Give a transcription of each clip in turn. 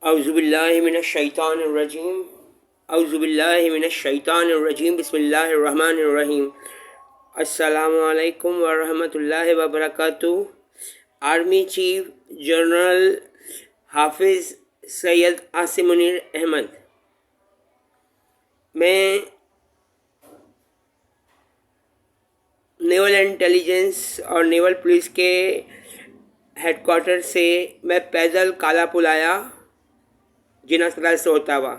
اعوذ باللہ من الشیطان الرجیم اعوذ باللہ من الشیطان الرجیم بسم اللہ الرحمن الرحیم۔ السلام علیکم ورحمۃ اللہ وبرکاتہ۔ آرمی چیف جنرل حافظ سید عاصم منیر احمد، میں نیول انٹیلیجنس اور نیول پولیس کے ہیڈ کوارٹر سے میں پیدل کالا پل آیا جنا اسپتال سے ہوتا ہوا۔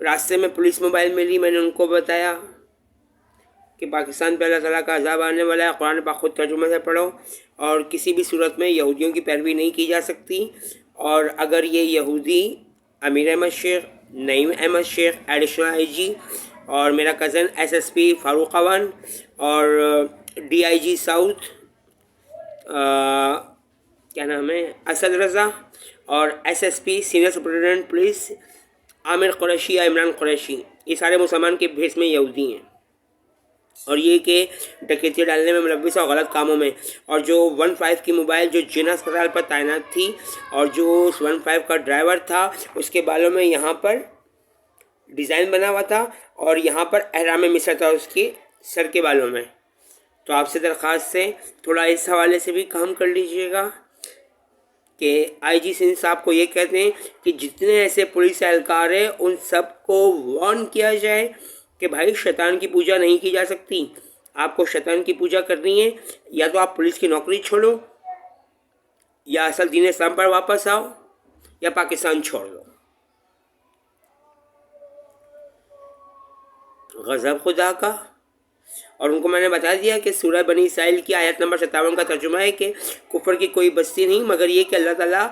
راستے میں پولیس موبائل ملی، میں نے ان کو بتایا کہ پاکستان پہ اللہ تعالیٰ کا عذاب آنے والا ہے، قرآن پاک خود ترجمے سے پڑھو، اور کسی بھی صورت میں یہودیوں کی پیروی نہیں کی جا سکتی، اور اگر یہ یہودی امیر احمد شیخ، نعیم احمد شیخ ایڈیشنل آئی جی، اور میرا کزن ایس ایس پی فاروق اوان، اور ڈی آئی جی ساؤتھ کیا نام ہے اسد رضا، اور S S P senior superintendent police Aamir Qureshi یا عمران قریشی، یہ سارے مسلمان کے بھیس میں یہودی ہیں، اور یہ کہ ڈکیتی ڈالنے میں ملوث اور غلط کاموں میں۔ اور جو 15 کی موبائل جو جنا اسپتال پر تعینات تھی، اور جو 15 کا ڈرائیور تھا، اس کے بالوں میں یہاں پر ڈیزائن بنا ہوا تھا، اور یہاں پر احرام مصر تھا اس کے سر کے بالوں میں۔ تو آپ سے درخواست ہے تھوڑا اس حوالے سے بھی کام کر لیجئے گا کہ آئی جی سندھ صاحب کو یہ کہتے ہیں کہ جتنے ایسے پولیس اہلکار ہیں ان سب کو وارن کیا جائے کہ بھائی شیطان کی پوجا نہیں کی جا سکتی۔ آپ کو شیطان کی پوجا کرنی ہے، یا تو آپ پولیس کی نوکری چھوڑو، یا اصل دین اسلام پر واپس آؤ، یا پاکستان چھوڑ دو۔ غضب خدا کا۔ اور ان کو میں نے بتا دیا کہ سورہ بنی اسرائیل کی آیت نمبر 57 کا ترجمہ ہے کہ کفر کی کوئی بستی نہیں مگر یہ کہ اللہ تعالیٰ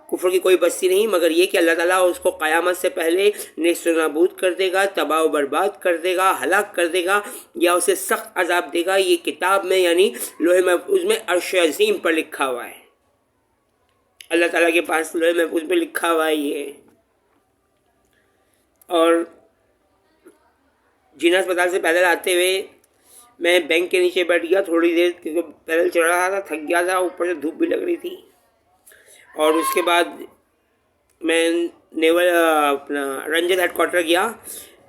کفر کی کوئی بستی نہیں مگر یہ کہ اللہ تعالیٰ اس کو قیامت سے پہلے نیست و نابود کر دے گا، تباہ و برباد کر دے گا، ہلاک کر دے گا، یا اسے سخت عذاب دے گا۔ یہ کتاب میں یعنی لوح محفوظ میں عرش عظیم پر لکھا ہوا ہے، اللہ تعالیٰ کے پاس لوح محفوظ میں لکھا ہوا ہے یہ۔ اور جنا اسپتال سے پیدل آتے ہوئے میں بینک کے نیچے بیٹھ گیا تھوڑی دیر، کیونکہ پیدل چل رہا تھا، تھک گیا تھا، اوپر سے دھوپ بھی لگ رہی تھی۔ اور اس کے بعد میں نیول اپنا رینجر ہیڈ کوارٹر گیا،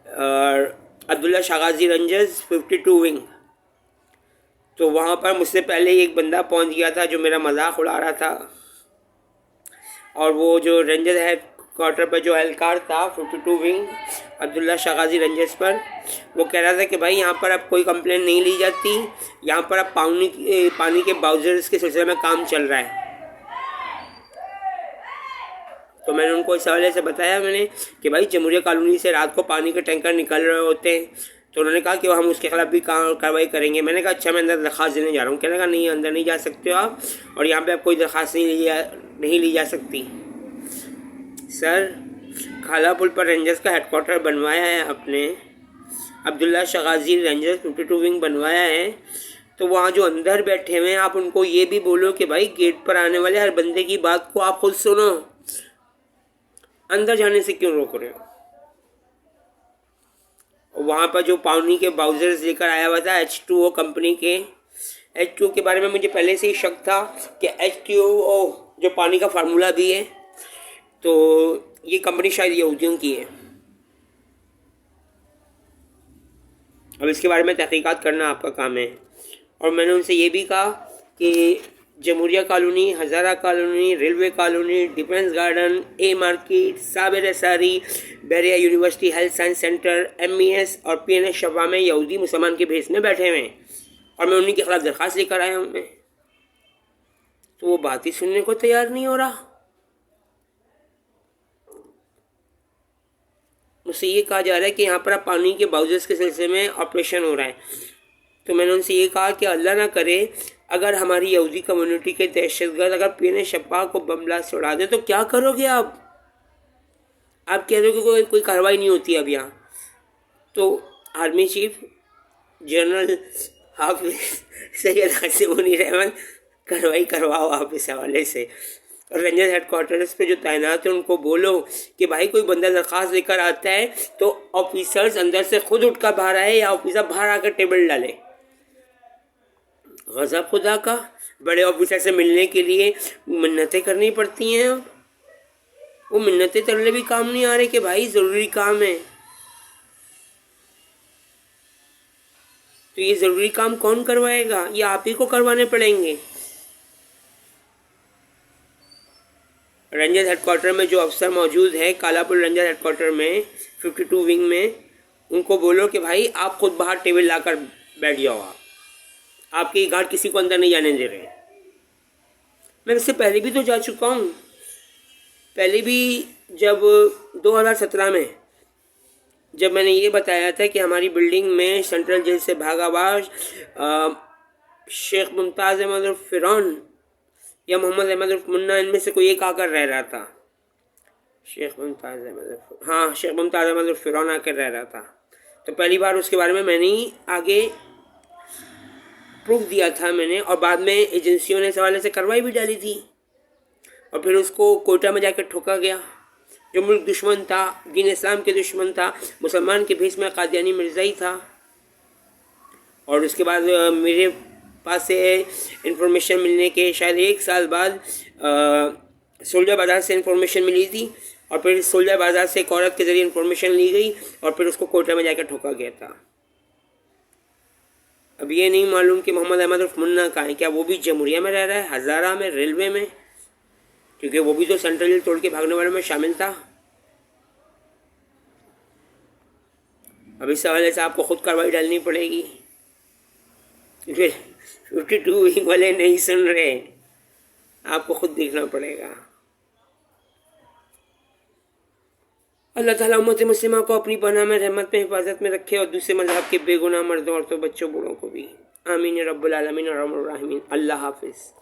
اور عبداللہ شاہ غازی رینجرز 52 ونگ، تو وہاں پر مجھ سے پہلے ایک بندہ پہنچ گیا تھا جو میرا مذاق اڑا رہا تھا، اور وہ جو رینجر ہیڈ کوارٹر پر جو اہلکار تھا 52 ونگ عبداللہ شاہ غازی رینجرز پر، وہ کہہ رہا تھا کہ بھائی یہاں پر اب کوئی کمپلین نہیں لی جاتی، یہاں پر اب پانی کے باؤزرز کے سلسلے میں کام چل رہا ہے۔ تو میں نے ان کو اس حوالے سے بتایا میں نے کہ بھائی جمہوریہ کالونی سے رات کو پانی کے ٹینکر نکل رہے ہوتے ہیں، تو انہوں نے کہا کہ ہم اس کے خلاف بھی کارروائی کریں گے۔ میں نے کہا اچھا میں اندر درخواست دینے جا رہا ہوں۔ کہنے لگا نہیں اندر نہیں جا سکتے ہو آپ، اور یہاں پہ اب کوئی درخواست نہیں لی جا سکتی۔ سر کالا پل پر رینجرز کا ہیڈ کوارٹر بنوایا ہے آپ نے، عبداللہ شاہ غازی رینجرز 52 ونگ بنوایا ہے، تو وہاں جو اندر بیٹھے ہوئے ہیں آپ ان کو یہ بھی بولو کہ بھائی گیٹ پر آنے والے ہر بندے کی بات کو آپ خود سنو، اندر جانے سے کیوں روک رہے ہو؟ وہاں پر جو پانی کے باؤزرز لے کر آیا ہوا تھا H2O کمپنی کے، H2O کے بارے میں مجھے پہلے سے ہی شک تھا کہ H2O جو پانی کا فارمولہ بھی ہے، تو یہ کمپنی شاید یہودیوں کی ہے۔ اب اس کے بارے میں تحقیقات کرنا آپ کا کام ہے۔ اور میں نے ان سے یہ بھی کہا کہ جمہوریہ colony, Hazara colony, railway colony, defence garden, A market, Sabir اساری، بیریا university health science centre, MES اور PNS شفا میں یہودی مسلمان کے بھیس میں بیٹھے ہوئے ہیں، اور میں انہی کے خلاف درخواست لے کر آیا ہوں میں، تو وہ بات ہی سننے کو تیار نہیں ہو رہا۔ مجھ سے یہ کہا جا رہا ہے کہ یہاں پر اب پانی کے باؤزرز کے سلسلے میں آپریشن ہو رہا ہے، تو میں نے ان سے یہ کہا کہ اللہ نہ کرے اگر ہماری یہودی کمیونٹی کے دہشت گرد اگر PNS شفا کو بم بلاسٹ سے اڑا دے تو کیا کرو گے آپ؟ آپ کہہ رہے ہو کہ کوئی کارروائی نہیں ہوتی اب یہاں۔ تو آرمی چیف جنرل حافظ سید عاصم منیر احمد کارروائی کرواؤ آپ اس حوالے سے، اور رینجر ہیڈ کوارٹرز پہ جو تعینات ہیں ان کو بولو کہ بھائی کوئی بندہ درخواست لے کر آتا ہے تو آفیسرز اندر سے خود اٹھ کر باہر آئے، یا آفیسر باہر آ کر ٹیبل ڈالے۔ غضب خدا کا۔ بڑے آفیسر سے ملنے کے لیے منتیں کرنی پڑتی ہیں. وہ منتیں کرنے بھی کام نہیں آ رہے کہ بھائی ضروری کام ہے. تو یہ ضروری کام کون کروائے گا؟ یہ آپ ہی کو کروانے پڑیں گے. رینجر ہیڈ کوارٹر میں جو افسر موجود ہے کالا پور رینجر ہیڈ کوارٹر میں 52 ونگ میں، ان کو بولو کہ بھائی آپ خود باہر ٹیبل لا کر بیٹھ جاؤ. آپ کی گارڈ کسی کو اندر نہیں جانے دے رہے. میں اس سے پہلے بھی تو جا چکا ہوں. پہلے بھی جب 2017 میں جب میں نے یہ بتایا تھا کہ ہماری بلڈنگ میں سینٹرل جیل سے بھاگا باز شیخ ممتاز احمد الفرعون یا محمد احمد منا، ان میں سے کوئی ایک آ کر رہ رہا تھا. شیخ ممتاز احمد الفرعون آ کر رہ رہا تھا. تو پہلی بار اس کے بارے میں نے آگے پروف دیا تھا میں نے، اور بعد میں ایجنسیوں نے اس حوالے سے کارروائی بھی ڈالی تھی. اور پھر اس کو کوئٹہ میں جا کر ٹھوکا گیا. جو ملک دشمن تھا، دین اسلام کے دشمن تھا، مسلمان کے بھیس میں قادیانی مرزائی تھا. اور اس کے بعد میرے پاس سے انفارمیشن ملنے کے شاید 1 سال بعد سولجر بازار سے انفارمیشن ملی تھی، اور پھر سولجر بازار سے ایک عورت کے ذریعے انفارمیشن لی گئی، اور پھر اس کو کوئٹہ میں جا کر ٹھوکا گیا تھا. اب یہ نہیں معلوم کہ محمد احمد منا کہاں ہے. کیا وہ بھی جمہوریہ میں رہ رہا ہے، ہزارہ میں، ریلوے میں؟ کیونکہ وہ بھی تو سینٹرل جیل توڑ کے بھاگنے والوں میں شامل تھا. اب اس حوالے سے آپ کو خود کارروائی ڈالنی پڑے گی. پھر 52 ونگ والے نہیں سن رہے، آپ کو خود دیکھنا پڑے گا. اللہ تعالیٰ امت مسلمہ کو اپنی پناہ میں، رحمت میں، حفاظت میں رکھے، اور دوسرے مذہب کے بے گناہ مردوں، عورتوں، بچوں، بوڑھوں کو بھی. آمین رب العالمین الرحمن الرحیم. اللہ حافظ.